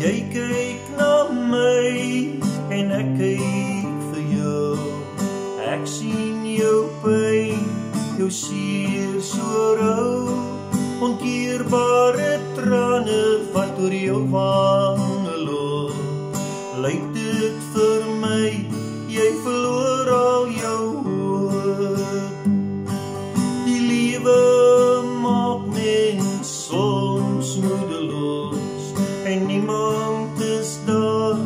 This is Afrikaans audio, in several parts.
Jy kyk na my en ek kyk vir jou. Ek sien jou pyn, jou seer so rou. Onkeerbare trane wat oor jou wange loop. Lyk dit vir my, jy verloor al jou hoop. Die lewe maak mens soms moedeloos en niemand is daar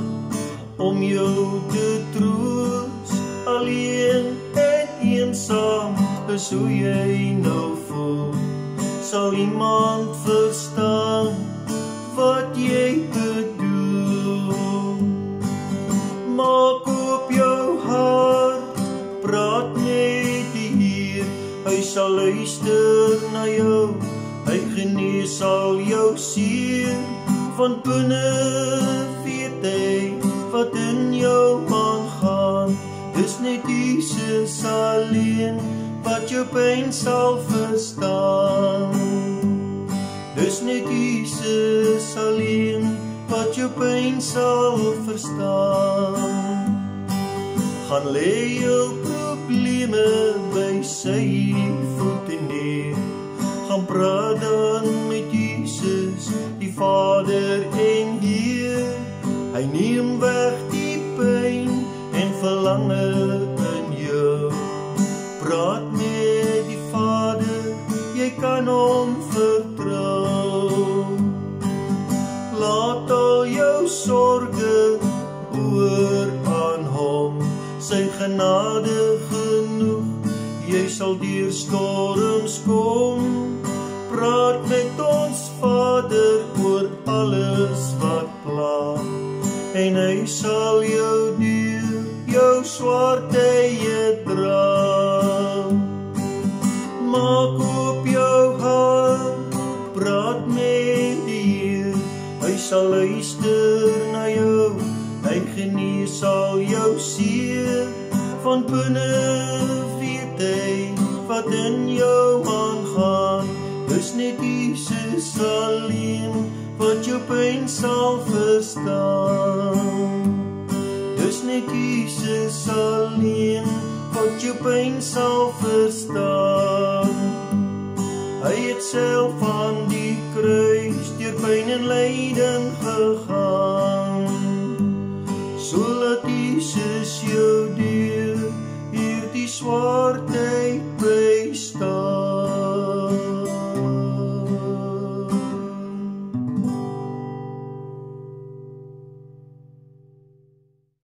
om jou te troos. Alleen en eensaam is hoe jy nou voel. Sal iemand verstaan wat jy bedoel? Maak op jou hart, praat met die Heer. Hy sal luister na jou, hy genees al jou seer. Van binne weet hy wat in jou aangaan. Dis net Jesus alleen wat jou pyn sal verstaan. Dis net Jesus alleen wat jou pyn sal verstaan. Gaan lê jou probleme by sy voete neer. Gaan praat dan met Jesus, die Vader en Heer. Hy neem weg die pyn en verlange in jou. Praat met die Vader, jy kan hom vertrou. Laat al jou sorge oor aan hom, sy genade genoeg, jy sal deur storms kom. Praat met ons Vader oor alles wat pla, en hy sal jou deur jou swaar tye dra. Maak op jou hart, praat met die Heer. Hy sal luister na jou, hy genees al jou seer. Van binne weet hy wat in jou aangaan. Dis net Jesus alleen wat jou pyn sal verstaan. Dis net Jesus alleen wat jou pyn sal verstaan. Hy het self aan die kruis deur pyn en lyding gegaan, sodat Jesus jou deur hierdie swaar